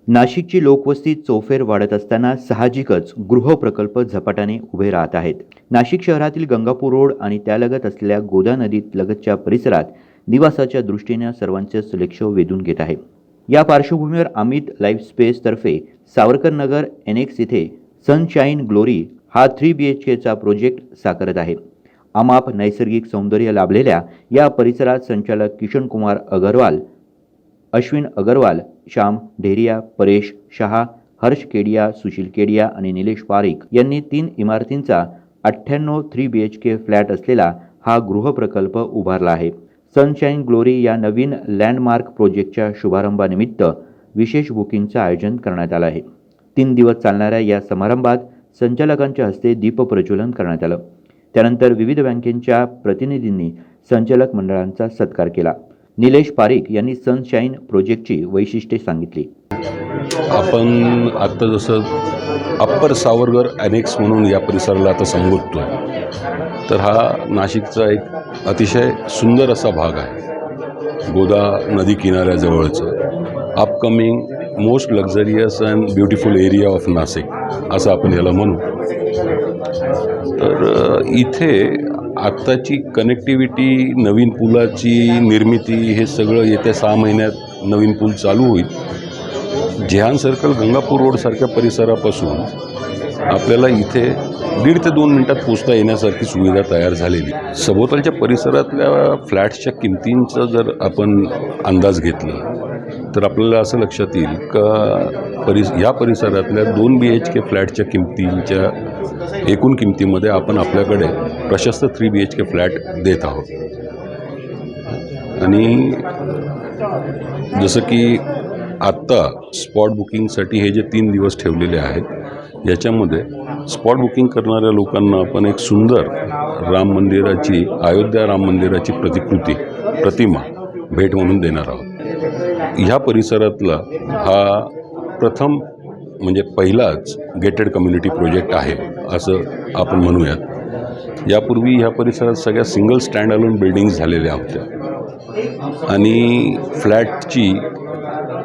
नाशिकची लोकवस्ती चौफेर वाढत असताना साहजिकच गृहप्रकल्प झपाट्याने उभे राहत आहेत. नाशिक शहरातील गंगापूर रोड आणि त्यालगत असलेल्या गोदा नदीत लगतच्या परिसरात निवासाच्या दृष्टीने सर्वांचेच लक्ष वेधून घेत आहे. या पार्श्वभूमीवर अमित लाईफ स्पेस तर्फे सावरकर नगर NX इथे सनशाईन ग्लोरी हा 3 BHKचा प्रोजेक्ट साकारत आहे. अमाप नैसर्गिक सौंदर्य लाभलेल्या या परिसरात संचालक किशन कुमार अग्रवाल, अश्विन अग्रवाल, श्याम ढेरिया, परेश शहा, हर्ष केडिया, सुशील केडिया आणि निलेश पारिक यांनी 3 इमारतींचा 98 3 BHK फ्लॅट असलेला हा गृहप्रकल्प उभारला आहे. सनशाईन ग्लोरी या नवीन लँडमार्क प्रोजेक्टच्या शुभारंभानिमित्त विशेष बुकिंगचं आयोजन करण्यात आलं आहे. 3 दिवस चालणाऱ्या या समारंभात संचालकांच्या हस्ते दीप प्रज्वलन करण्यात आलं. त्यानंतर विविध बँकेच्या प्रतिनिधींनी संचालक मंडळांचा सत्कार केला. निलेश पारिक यांनी सनशाईन प्रोजेक्टची वैशिष्ट्ये सांगितली. आपण आत्ता जसं अप्पर सावरकर NX म्हणून या परिसराला आता संबोधतो, तर हा नाशिकचा एक अतिशय सुंदर असा भाग आहे. गोदा नदी किनाऱ्याजवळचं upcoming most luxurious and beautiful area of Nashik असं आपण याला म्हणू. तर इथे आत्ताची कनेक्टिव्हिटी, नवीन पुलाची निर्मिती, हे सगळं येत्या 6 महिन्यात नवीन पूल चालू होईल. जेहान सर्कल गंगापूर रोडसारख्या परिसरापासून आपल्याला इथे 1.5 ते 2 मिनिटात पोचता येण्यासारखी सुविधा तयार झालेली. सभोवतालच्या परिसरातल्या फ्लॅट्सच्या किमतींचा जर आपण अंदाज घेतला तर आपल्याला असं लक्षात येईल का या परिसरातल्या 2 BHK फ्लॅटच्या किमतींच्या एकूण किमतीमध्ये आपण आपल्याकडे प्रशस्त 3 BHK फ्लॅट देत आहोत. आणि जसं की आत्ता स्पॉट बुकिंगसाठी हे जे 3 दिवस ठेवलेले आहेत, याच्यामध्ये स्पॉट बुकिंग करणाऱ्या लोकांना आपण एक सुंदर अयोध्या राम मंदिराची प्रतिमा भेट म्हणून देणार आहोत. ह्या परिसरातला हा प्रथम म्हणजे पहिलाच गेटेड कम्युनिटी प्रोजेक्ट आहे असं आपण म्हणूयात. यापूर्वी ह्या परिसरात सगळ्या सिंगल स्टँड अलोन बिल्डिंग्स झालेल्या होत्या आणि फ्लॅटची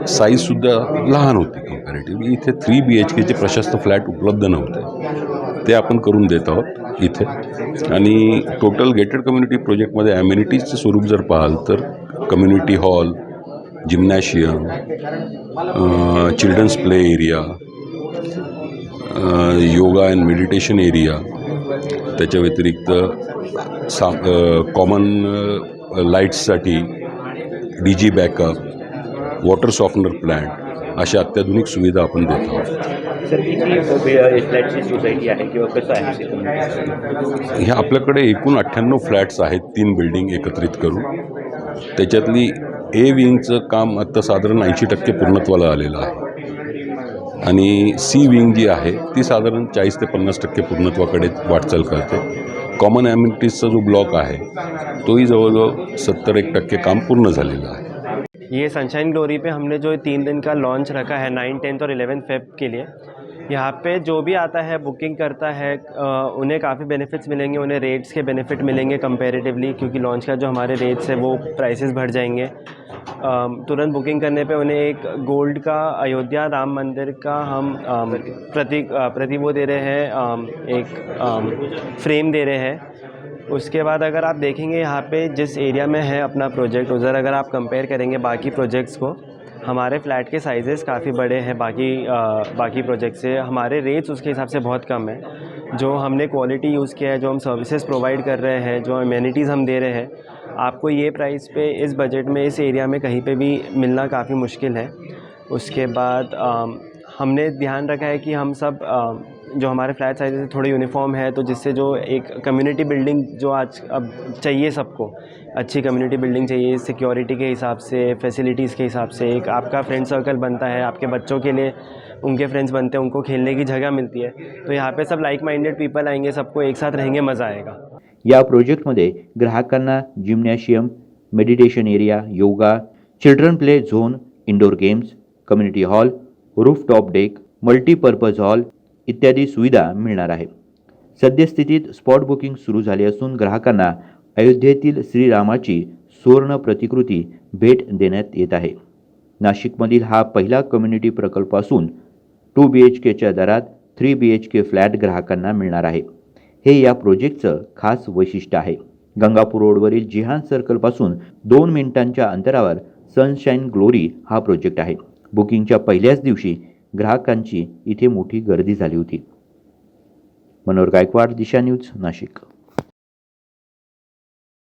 साईजसुद्धा लहान होती कंपॅरेटिव्हली. इथे 3 BHKचे प्रशस्त फ्लॅट उपलब्ध नव्हते, ते आपण करून देत आहोत इथे. आणि टोटल गेटेड कम्युनिटी प्रोजेक्टमध्ये ॲम्युनिटीजचं स्वरूप जर पाहाल तर community hall, gymnasium, children's play area, yoga and meditation area, त्याच्या व्यतिरिक्त कॉमन लाईट्ससाठी DG backup, water softener plant अशा अत्याधुनिक सुविधा आपण देत आहोत. ह्या आपल्याकडे एकूण 98 फ्लॅट्स आहेत, 3 बिल्डिंग एकत्रित करून. त्याच्यातली A विंगचं काम आत्ता साधारण 80% पूर्णत्वाला आलेलं आहे आणि C विंग जी आहे ती साधारण 40 ते 50% पूर्णत्वाकडे वाटचाल करते. कॉमन ॲम्युनिटीजचा जो ब्लॉक आहे तोही जवळजवळ 70% काम पूर्ण झालेलं आहे. ये सनशाइन ग्लोरी पे हमने जो 3 दिन का लॉन्च रखा है 9, 10 और 11 फेब के लिए. यहाँ पे जो भी आता है बुकिंग करता है उन्हें काफ़ी बेनिफिट्स मिलेंगे. उन्हें रेट्स के बेनिफिट मिलेंगे कंपैरेटिवली, क्योंकि लॉन्च का जो हमारे रेट्स है वो प्राइसेस बढ़ जाएंगे. तुरंत बुकिंग करने पे उन्हें एक गोल्ड का अयोध्या राम मंदिर का हम प्रतीक वो दे रहे हैं, एक फ्रेम दे रहे हैं. उसके बाद अगर आप देखेंगे यहाँ पे जिस एरिया में है अपना प्रोजेक्ट, उधर अगर आप कंपेयर करेंगे बाकी प्रोजेक्ट्स को, हमारे फ्लैट के साइजेस काफ़ी बड़े हैं बाकी प्रोजेक्ट से. हमारे रेट्स उसके हिसाब से बहुत कम है. जो हमने क्वालिटी यूज़ किया है, जो हम सर्विसेज प्रोवाइड कर रहे हैं, जो अमेनिटीज़ हम दे रहे हैं, आपको ये प्राइस पे इस बजट में इस एरिया में कहीं पे भी मिलना काफ़ी मुश्किल है. उसके बाद हमने ध्यान रखा है कि हम सब जो हमारे फ्लैट साइज़ थोड़े यूनिफॉर्म है, तो जिससे जो एक कम्युनिटी बिल्डिंग जो आज अब चाहिए सबको, अच्छी कम्युनिटी बिल्डिंग चाहिए सिक्योरिटी के हिसाब से, फैसिलिटीज़ के हिसाब से. एक आपका फ्रेंड सर्कल बनता है, आपके बच्चों के लिए उनके फ्रेंड्स बनते हैं, उनको खेलने की जगह मिलती है. तो यहाँ पे सब लाइक माइंडेड पीपल आएंगे, सबको एक साथ रहेंगे, मज़ा आएगा. या प्रोजेक्टमध्ये ग्राहकांना gymnasium, meditation area, yoga, children play zone, indoor games, community hall, rooftop deck, multipurpose hall इत्यादी सुविधा मिळणार आहे. सद्यस्थितीत स्पॉट बुकिंग सुरू झाले असून ग्राहकांना अयोध्येतील श्रीरामाची सुवर्ण प्रतिकृती भेट देण्यात येत आहे. नाशिकमधील हा पहिला कम्युनिटी प्रकल्प असून 2 BHKच्या दरात 3 BHK फ्लॅट ग्राहकांना मिळणार आहे. हे या प्रोजेक्टचं खास वैशिष्ट्य आहे. गंगापूर रोडवरील जिहान सर्कलपासून 2 मिनिटांच्या अंतरावर सनशाईन ग्लोरी हा प्रोजेक्ट आहे. बुकिंगच्या पहिल्याच दिवशी ग्राहकांची इथे मोठी गर्दी झाली होती. मनोहर गायकवाड, दिशा न्यूज, नाशिक.